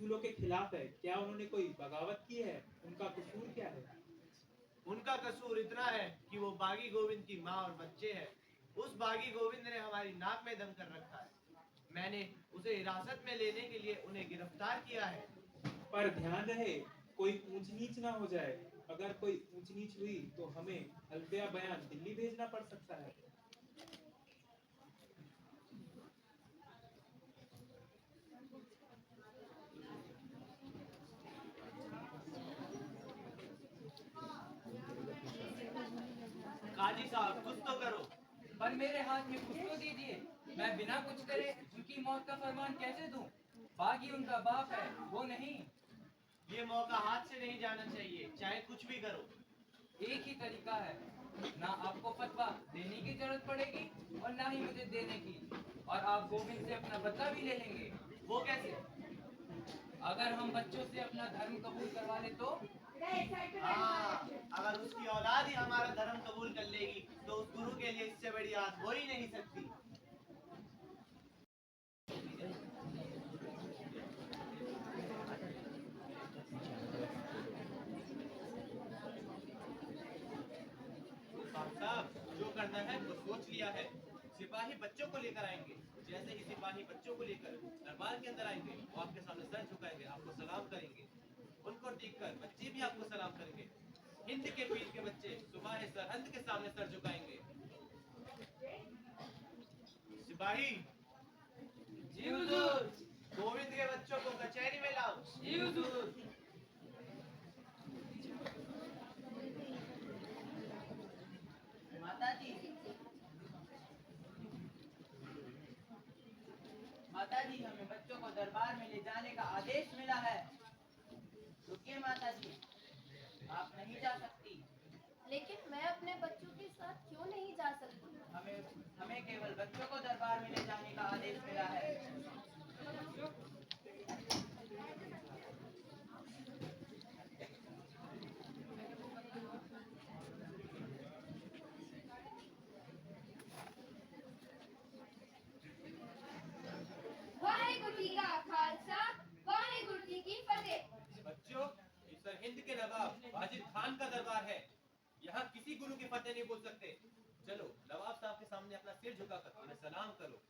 उसूलों के खिलाफ है? क्या उन्होंने कोई बगावत की है? उनका कसूर क्या है? उनका कसूर इतना है कि वो बागी गोविंद की माँ और बच्चे हैं। उस बागी गोविंद ने हमारी नाक में दम कर रखा है। मैंने उसे हिरासत में लेने के लिए उन्हें गिरफ्तार किया है। पर ध्यान रहे, कोई ऊंच नीच ना हो जाए। अगर कोई ऊंच नीच हुई तो हमें हल्फिया बयान दिल्ली भेजना पड़ सकता है। काजी साहब कुछ तो करो। पर मेरे हाथ में कुछ तो दीजिए। मैं बिना कुछ करे उनकी मौत का फरमान कैसे दूं? बागी उनका बाप है, वो नहीं। ये मौका हाथ से नहीं जाना चाहिए, चाहे कुछ भी करो। एक ही तरीका है, ना आपको फतवा देने की जरूरत पड़ेगी और ना ही मुझे देने की, और आप गोविंद से अपना बदला भी ले लेंगे। वो कैसे? अगर हम बच्चों से अपना धर्म कबूल करवा ले तो? हाँ, अगर उसकी औलाद ही हमारा धर्म कबूल कर लेगी तो उस गुरु के लिए इससे बड़ी आस हो ही नहीं सकती। साहब, जो करना है वो सोच लिया है। सिपाही बच्चों को लेकर आएंगे। जैसे ही सिपाही बच्चों को लेकर दरबार के अंदर आएंगे, वो आपके सामने सर झुकाएंगे, आपको सलाम करेंगे। उनको देखकर बच्चे भी आपको सलाम करेंगे। हिंद के पीर के बच्चे सुबह सरहद के सामने सर झुकाएंगे। सिपाही, जी हुजूर। गोविंद के बच्चों को कचहरी में लाओ। जी हुजूर। माताजी, हमें बच्चों को दरबार में ले जाने का आदेश मिला है। रुकिए माताजी, आप नहीं जा सकती। लेकिन मैं अपने बच्चों के साथ क्यों नहीं जा सकती? हमें केवल बच्चों को दरबार में ले जाने का आदेश मिला है। वाहेगुरु जी का खालसा, वाहेगुरु जी की फतेह। बच्चों, इस हिंद के नवाब वाजिद खान का दरबार है। यहाँ किसी गुरु की फतेह नहीं बोल सकते। चलो नवाब साहब के सामने अपना सिर झुकाकर उन्हें सलाम करो।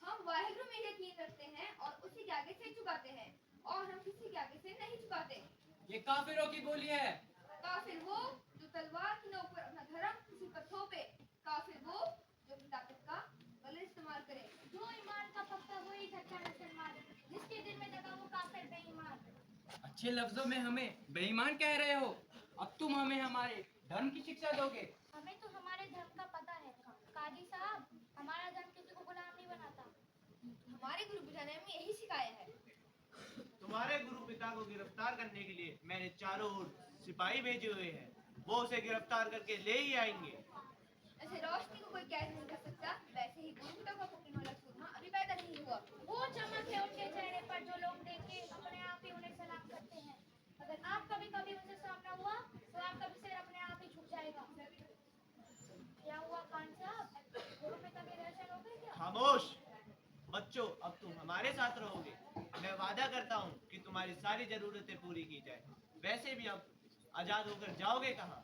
हम वाहेगुरु में यकीन रखते हैं और उसी के आगे सिर झुकाते हैं, और हम किसी के आगे सिर नहीं झुकाते। ये काफिरों की बोली है। काफिर वो जो तलवार की नोक पर अपना धर्म किसी पर थोपे। काफिर वो जो अपनी ताकत का गलत इस्तेमाल करे। जो ईमान का पक्का वही सच्चा मुसलमान, जिसके दिल में जगह वो काफिर बेईमान। अच्छे लफ्जों में हमें बेईमान कह रहे हो। अब तुम हमें हमारे धर्म की शिक्षा दोगे। हमें तो हमारे धर्म का पता है काजी साहब, हमारा धर्म किसी को गुलाम नहीं बनाता। हमारे गुरु पिता ने हमें यही सिखाया है। तुम्हारे गुरु पिता को गिरफ्तार करने के लिए मैंने चारों ओर सिपाही भेजे हुए हैं। वो उसे गिरफ्तार करके ले ही आएंगे। ऐसे रोशनी को कोई कैद नहीं कर सकता, वैसे ही गुरु पिता को पकड़ने वाला सूरमा अभी पैदा नहीं हुआ। वो चमक है उनके चेहरे पर जो लोग देख के अपने आप ही उन्हें सलाम करते हैं। अगर आपका भी कभी उनसे सामना हुआ तो आपका भी सिर अपने आप ही झुक जाएगा। क्या हुआ खान साहब, गुरु पिता के दर्शन हो गए क्या? खामोश बच्चों, अब तुम हमारे साथ रहोगे। मैं वादा करता हूँ कि तुम्हारी सारी जरूरतें पूरी की जाए। वैसे भी अब आजाद होकर जाओगे कहाँ?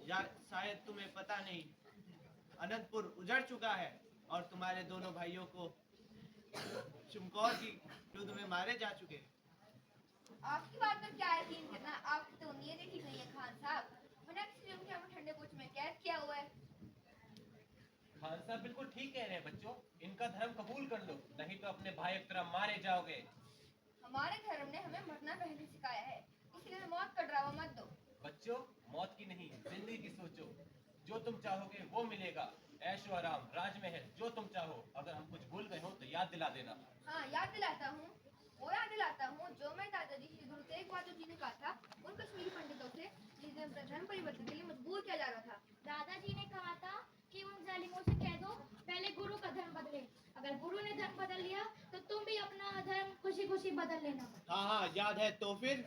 या शायद तुम्हें पता नहीं, अनंतपुर उजड़ चुका है और तुम्हारे दोनों भाइयों को चमकौर की युद्ध में मारे जा चुके हैं। आपकी बात पर क्या यकीन करना, आपकी तो नीयत ठीक नहीं है खान साहब। मैंने किसी उनके हमें ठंडे बुर्ज में कैद किया हुआ है। खान साहब बिल्कुल ठीक कह रहे हैं बच्चों। इनका धर्म कबूल कर लो, नहीं तो अपने भाई की तरह मारे जाओगे। हमारे धर्म ने हमें मरना पहले सिखाया है, इसलिए मौत का डरावा मत दो। बच्चों, मौत की नहीं, जिंदगी की सोचो। जो तुम चाहोगे वो मिलेगा। ऐशो आराम, राजमहल, जो तुम चाहो। अगर हम कुछ भूल गए हो तो याद दिला देना। हाँ, याद दिलाता हूँ। वो याद दिलाता हूँ जो मैं दादाजी श्री गुरु तेग बहादुर जी ने कहा था उन कश्मीरी पंडितों से, जिन्हें धर्म परिवर्तन के लिए मजबूर किया जा रहा था। दादाजी ने कहा था कि उन जालिमों से कह दो पहले गुरु का धर्म बदले। अगर गुरु ने धर्म बदल लिया तो तुम भी अपना धर्म खुशी खुशी बदल लेना। हाँ हाँ, याद है तो फिर।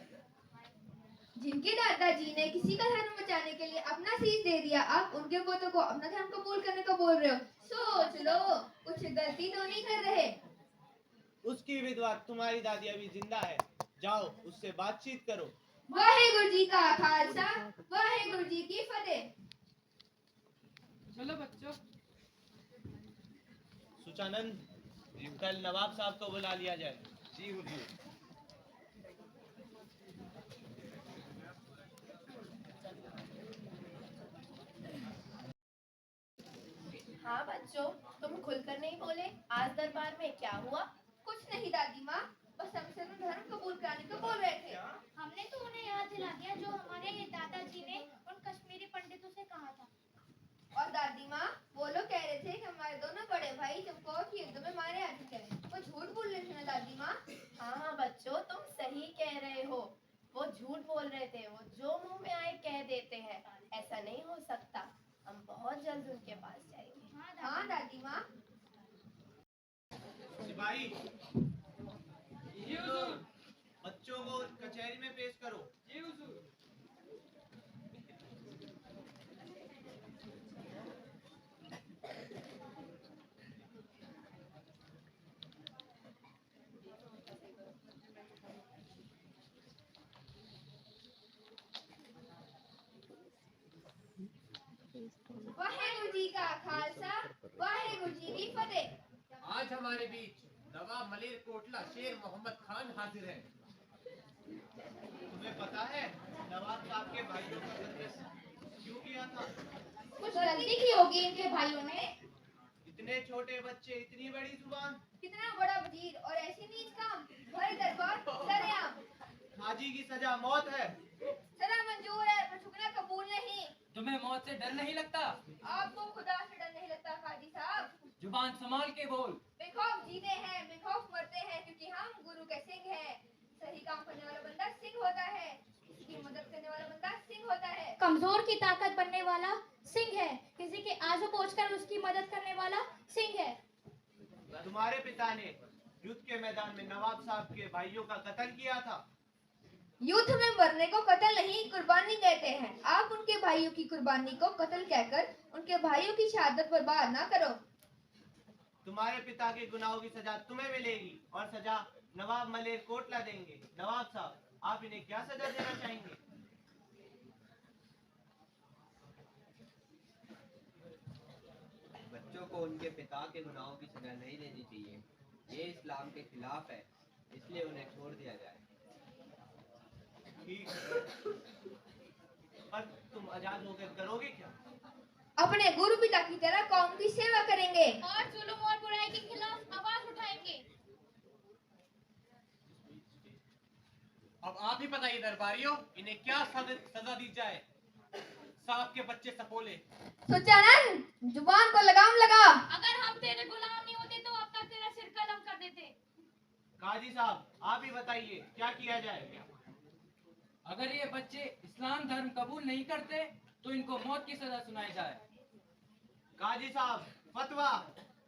जिनके दादाजी ने किसी का धर्म बचाने के लिए अपना शीश दे दिया, आप उनके पोतों को अपना धर्म कबूल करने को बोल रहे हो। सोच लो, कुछ गलती तो नहीं कर रहे। उसकी विधवा तुम्हारी दादी अभी जिंदा है, जाओ उससे बातचीत करो। वाहेगुरु जी का खालसा, वाहेगुरु जी की फतेह। चलो बच्चों। सुचानंद, कल नवाब साहब को बुला लिया जाए। जी हुजूर। हाँ बच्चों, तुम खुलकर नहीं बोले, आज दरबार में क्या हुआ? कुछ नहीं दादी माँ, बस हमसे अपना धर्म कबूल कराने को बोल रहे थे। हमने तो उन्हें याद दिला दिया जो हमारे दादाजी ने उन कश्मीरी पंडितों से कहा था। और दादी माँ, वो लोग कह रहे थे कि हमारे दोनों बड़े भाई चमकौर की युद्ध में मारे आ चुके हैं। वो झूठ बोल रहे थे ना दादी माँ? हाँ हाँ बच्चों, तुम सही कह रहे हो, वो झूठ बोल रहे थे। वो जो मुंह में आए कह देते हैं, ऐसा नहीं हो सकता। हम बहुत जल्द उनके पास जाएंगे। हाँ दादी माँ। सिपाही, जी हुजूर। बच्चों को कचहरी में पेश करो। जी हुजूर। वाहेगुरु जी का खालसा, वाहेगुरु जी की फतेह। आज हमारे बीच नवाब मलेर कोटला शेर मोहम्मद खान हाजिर है। तुम्हें पता है नवाब साहब के भाइयों का कत्ल क्यों किया था? कुछ गलती की होगी इनके भाइयों ने। इतने छोटे बच्चे, इतनी बड़ी जुबान। कितना बड़ा वजीर और ऐसी नीच काम, भरे दरबार सरेआम। हाजी की सजा मौत है। सजा मंजूर है पर झुकना कबूल नहीं। तुम्हें मौत से डर नहीं लगता? आपको खुदा से डर नहीं लगता काजी साहब? जुबान संभाल के बोल। बेखौफ जीते हैं, बेखौफ मरते हैं, क्योंकि हम गुरु के सिंह हैं। सही काम करने वाला बंदा सिंह होता है, किसी की मदद करने वाला बंदा सिंह होता है। कमजोर की ताकत बनने वाला सिंह है, किसी के आंसू पोंछकर उसकी मदद करने वाला सिंह है। तुम्हारे पिता ने युद्ध के मैदान में नवाब साहब के भाइयों का कत्ल किया था। युद्ध में मरने को कत्ल नहीं, कुर्बानी कहते हैं। आप उनके भाइयों की कुर्बानी को कत्ल कहकर उनके भाइयों की शहादत बर्बाद ना करो। तुम्हारे पिता के गुनाहों की सजा तुम्हें मिलेगी और सजा नवाब मलेर कोटला देंगे। नवाब साहब, आप इन्हें क्या सजा देना चाहेंगे? बच्चों को उनके पिता के गुनाहों की सजा नहीं देनी चाहिए। ये इस्लाम के खिलाफ है, इसलिए उन्हें छोड़ दिया जाए। ठीक है। पर तुम आजाद होकर करोगे क्या? अपने गुरु पिता की तरह कौम की सेवा करेंगे और जुल्म और बुराई के खिलाफ आवाज उठाएंगे। अब आप ही बताइए दरबारियों, इन्हें क्या सजा दी जाए? साहब के बच्चे सपोले। सुचानंद, जुबान को लगाम लगा। अगर हम तेरे गुलाम नहीं होते तो अब तक तेरा सिर कलम कर देते। काजी साहब, आप ही बताइए क्या किया जाए? अगर ये बच्चे इस्लाम धर्म कबूल नहीं करते तो इनको मौत की सजा सुनाई जाए। काजी साहब फतवा,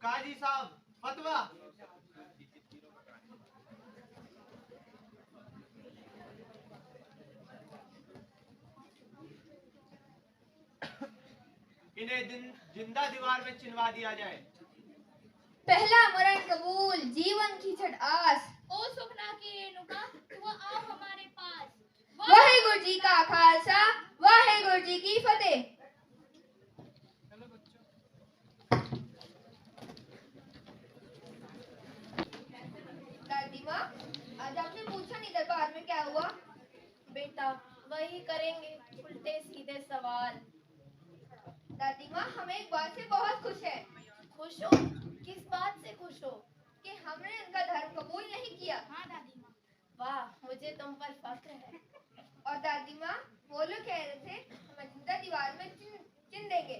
काजी साहब फतवा। इन्हें जिंदा दीवार में चिनवा दिया जाए। पहला मरण कबूल, जीवन की छठ आस। ओ सुखना की रेणुका, तू आओ हमारे पास। वाहेगुरु जी का खालसा, वाहेगुरु जी की फतेह। चलो बच्चों। दादी माँ, आज आपने पूछा नहीं दरबार में क्या हुआ? बेटा, वही करेंगे, उल्टे सीधे सवाल। दादी माँ, हम एक बात से बहुत खुश हैं। खुश हो? किस बात से खुश हो? कि हमने उनका धर्म कबूल नहीं किया। हाँ दादी माँ। वाह, मुझे तुम पर फक्र है। और दादी माँ, वो लोग कह रहे थे हमें जिंदा दीवार में चिन देंगे।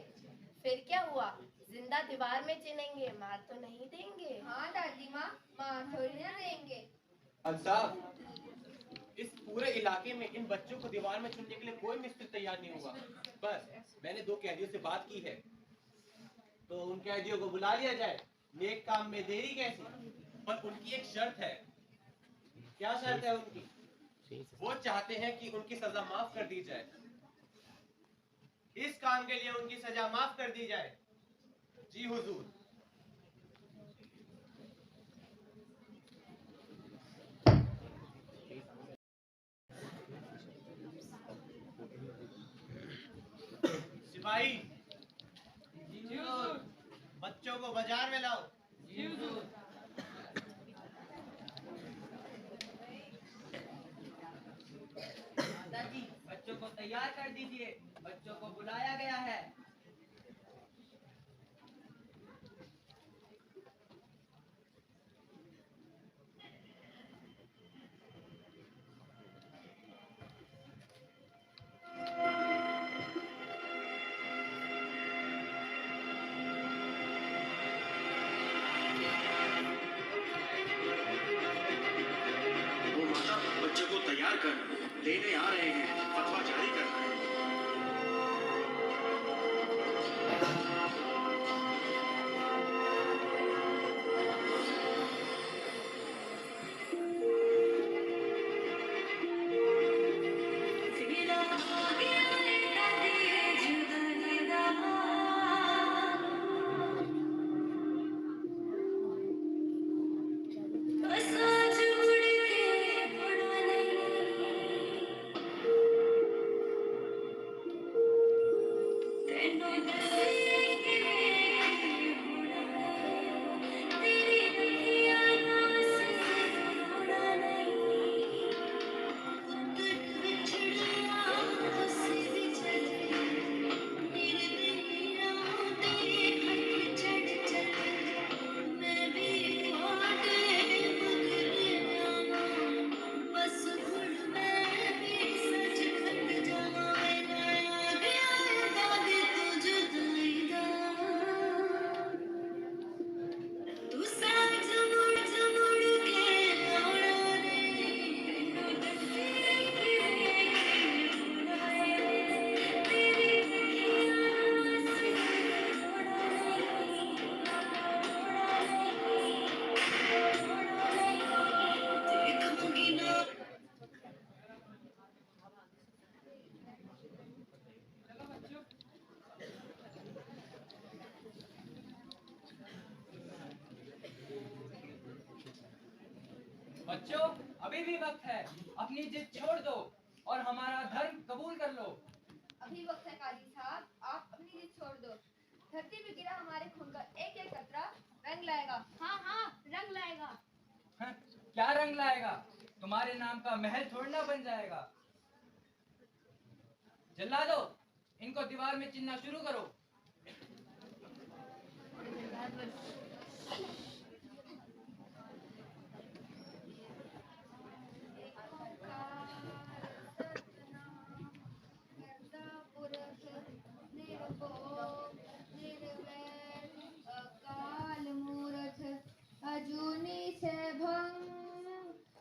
फिर क्या हुआ? जिंदा दीवार में चिनेंगे, मार तो नहीं देंगे। हाँ दादी माँ, मार थोड़ी ना देंगे। साहब, इस पूरे इलाके में इन बच्चों को दीवार में चुनने के लिए कोई मिस्त्री तैयार नहीं हुआ। बस मैंने 2 कैदियों से बात की है। तो उन कैदियों को बुला लिया जाए। नेक काम में देरी कैसी? पर उनकी एक शर्त है। क्या शर्त है उनकी? वो चाहते हैं कि उनकी सजा माफ कर दी जाए। इस काम के लिए उनकी सजा माफ कर दी जाए। जी हुजूर। में लाओ। जी हुजूर। माताजी बच्चों को तैयार कर दीजिए, बच्चों को बुलाया गया है। वो माता बच्चों को तैयार कर, लेने आ रहे हैं, फतवा जारी करना है। बच्चों अभी भी वक्त है, अपनी जिद छोड़ दो और हमारा धर्म कबूल कर लो। अभी वक्त है काजी साहब, आप अपनी जिद छोड़ दो। धरती पे गिरा हमारे खून का एक एक कतरा रंग लाएगा। हाँ हाँ रंग लाएगा। क्या रंग लाएगा? तुम्हारे नाम का महल थोड़ना बन जाएगा। जला दो, इनको दीवार में चिन्हना शुरू करो।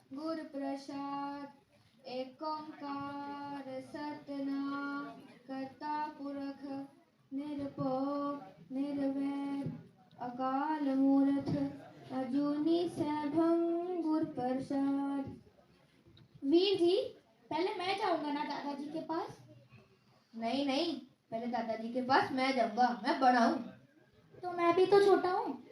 गुर प्रसाद एक ओंकार सतनाम करता पुरख निरभव निर्वैर अकाल मूर्त अजूनी सैभं गुर प्रसाद। वीर जी पहले मैं जाऊंगा ना दादाजी के पास। नहीं नहीं, पहले दादाजी के पास मैं जाऊंगा, मैं बड़ा हूँ। तो मैं भी तो छोटा हूँ।